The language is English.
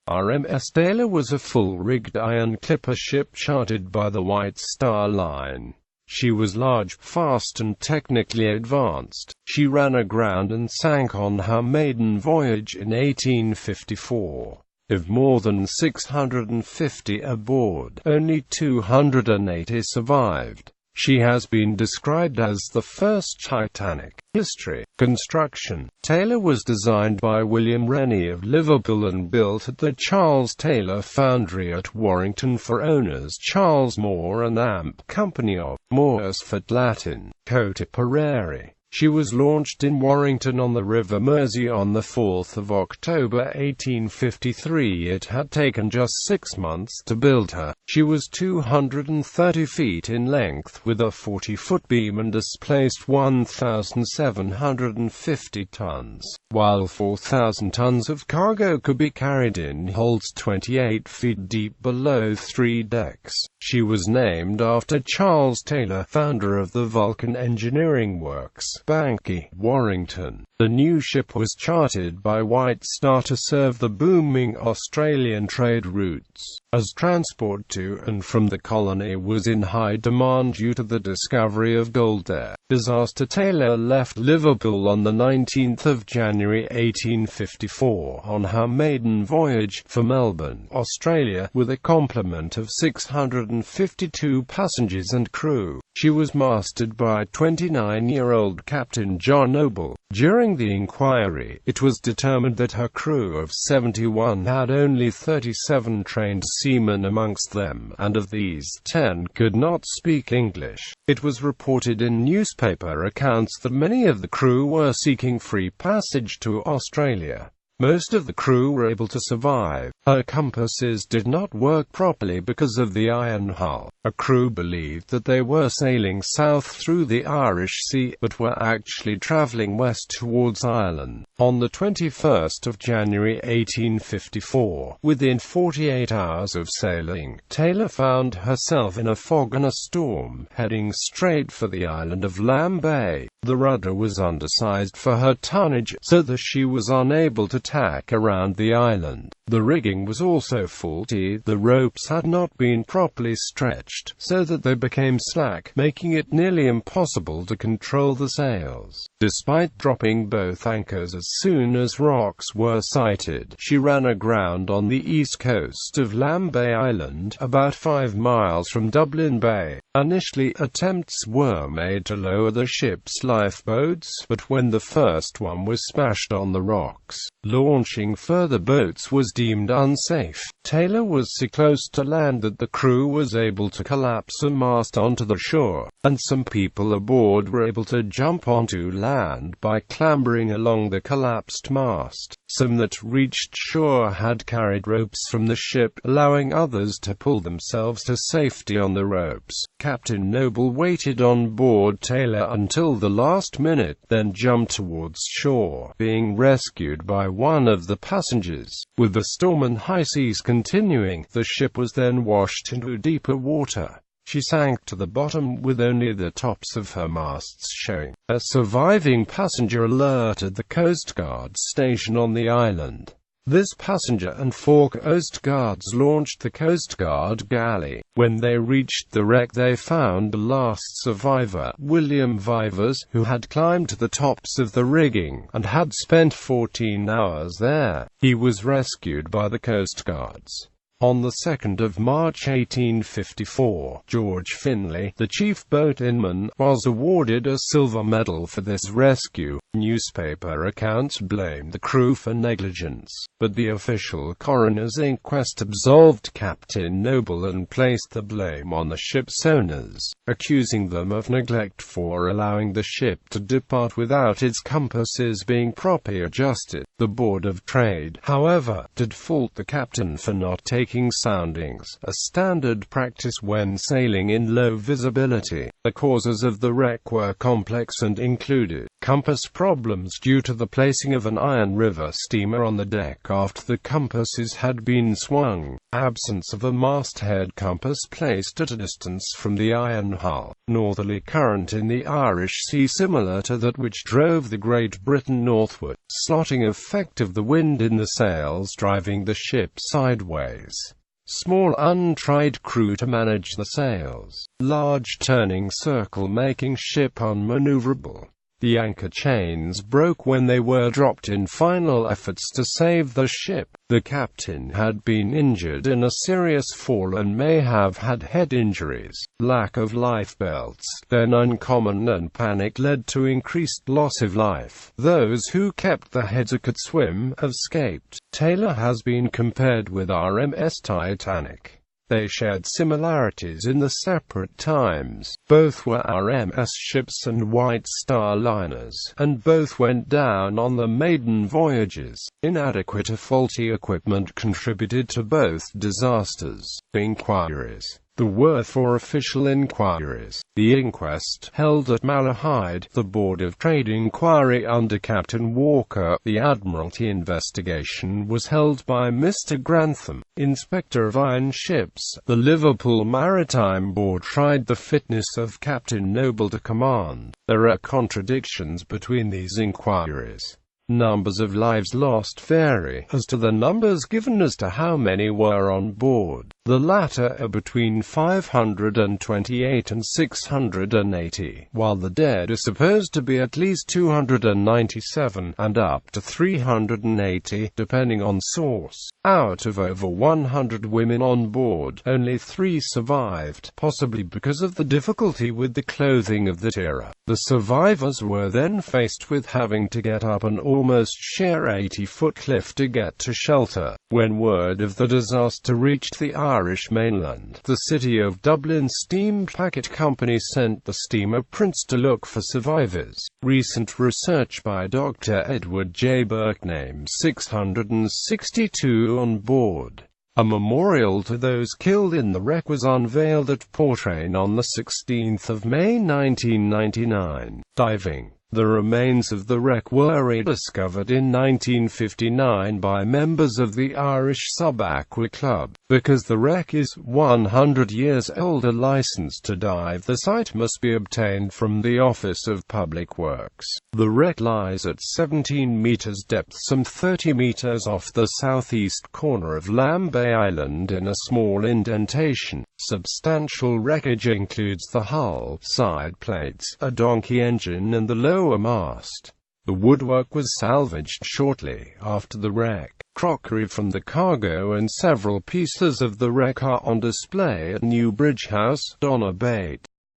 RMS Tayleur was a full-rigged iron clipper ship chartered by the White Star Line. She was large, fast and technically advanced. She ran aground and sank on her maiden voyage in 1854. Of more than 650 aboard, only 280 survived. She has been described as the first Titanic. History. Construction. Tayleur was designed by William Rennie of Liverpool and built at the Charles Taylor Foundry at Warrington for owners Charles Moore and Amp Company of Morsford, Latin, Cotiparere. She was launched in Warrington on the River Mersey on the 4th of October 1853. It had taken just 6 months to build her. She was 230 feet in length with a 40-foot beam and displaced 1,750 tons, while 4,000 tons of cargo could be carried in holds 28 feet deep below 3 decks. She was named after Charles Taylor, founder of the Vulcan Engineering Works, Bankie, Warrington. The new ship was chartered by White Star to serve the booming Australian trade routes, as transport to and from the colony was in high demand due to the discovery of gold there. Disaster. Taylor left Liverpool on the 19th of January 1854 on her maiden voyage for Melbourne, Australia, with a complement of 652 passengers and crew. She was mastered by 29-year-old Captain John Noble. During the inquiry, it was determined that her crew of 71 had only 37 trained seamen amongst them, and of these, 10 could not speak English. It was reported in newspaper accounts that many of the crew were seeking free passage to Australia. Most of the crew were able to survive. Her compasses did not work properly because of the iron hull. A crew believed that they were sailing south through the Irish Sea, but were actually traveling west towards Ireland. On the 21st of January 1854, within 48 hours of sailing, Taylor found herself in a fog and a storm, heading straight for the island of Lamb Bay. The rudder was undersized for her tonnage, so that she was unable to tack around the island. The rigging was also faulty. The ropes had not been properly stretched, so that they became slack, making it nearly impossible to control the sails. Despite dropping both anchors as soon as rocks were sighted, she ran aground on the east coast of Lamb Bay Island, about 5 miles from Dublin Bay. Initially, attempts were made to lower the ship's lifeboats, but when the first one was smashed on the rocks, launching further boats was deemed unsafe. Taylor was so close to land that the crew was able to collapse a mast onto the shore, and some people aboard were able to jump onto land by clambering along the collapsed mast. Some that reached shore had carried ropes from the ship, allowing others to pull themselves to safety on the ropes. Captain Noble waited on board Taylor until the last minute, then jumped towards shore, being rescued by one of the passengers. With the storm and high seas continuing, the ship was then washed into deeper water. She sank to the bottom with only the tops of her masts showing. A surviving passenger alerted the Coast Guard station on the island. This passenger and 4 Coast Guards launched the Coast Guard galley. When they reached the wreck, they found the last survivor, William Vivers, who had climbed to the tops of the rigging, and had spent 14 hours there. He was rescued by the Coast Guards. On the 2nd of March 1854, George Finlay, the chief boatswain, was awarded a silver medal for this rescue. Newspaper accounts blamed the crew for negligence, but the official coroner's inquest absolved Captain Noble and placed the blame on the ship's owners, accusing them of neglect for allowing the ship to depart without its compasses being properly adjusted. The Board of Trade, however, did fault the captain for not taking making soundings, a standard practice when sailing in low visibility. The causes of the wreck were complex and included compass problems due to the placing of an Iron River steamer on the deck after the compasses had been swung, absence of a masthead compass placed at a distance from the iron hull, northerly current in the Irish Sea similar to that which drove the Great Britain northward, slotting effect of the wind in the sails driving the ship sideways, small untried crew to manage the sails, large turning circle making ship unmaneuverable. The anchor chains broke when they were dropped in final efforts to save the ship. The captain had been injured in a serious fall and may have had head injuries. Lack of lifebelts, then uncommon, and panic led to increased loss of life. Those who kept the heads or could swim escaped. Taylor has been compared with RMS Titanic. They shared similarities in the separate times. Both were RMS ships and White Star liners, and both went down on the maiden voyages. Inadequate or faulty equipment contributed to both disasters. Inquiries. There were 4 official inquiries. The inquest, held at Malahide, the Board of Trade inquiry under Captain Walker. The Admiralty investigation was held by Mr. Grantham, Inspector of Iron Ships. The Liverpool Maritime Board tried the fitness of Captain Noble to command. There are contradictions between these inquiries. Numbers of lives lost vary as to the numbers given as to how many were on board. The latter are between 528 and 680, while the dead are supposed to be at least 297, and up to 380, depending on source. Out of over 100 women on board, only 3 survived, possibly because of the difficulty with the clothing of that era. The survivors were then faced with having to get up an almost sheer 80-foot cliff to get to shelter. When word of the disaster reached the Irish mainland, the City of Dublin Steam Packet Company sent the steamer Prince to look for survivors. Recent research by Dr. Edward J. Burke names 662 on board. A memorial to those killed in the wreck was unveiled at Portrane on 16 May 1999. Diving. The remains of the wreck were rediscovered in 1959 by members of the Irish Sub-Aqua Club. Because the wreck is 100 years old, a license to dive the site must be obtained from the Office of Public Works. The wreck lies at 17 meters depth, some 30 meters off the southeast corner of Lamb Bay Island in a small indentation. Substantial wreckage includes the hull, side plates, a donkey engine and the lower mast. The woodwork was salvaged shortly after the wreck. Crockery from the cargo and several pieces of the wreck are on display at Newbridge House, Donna Bay.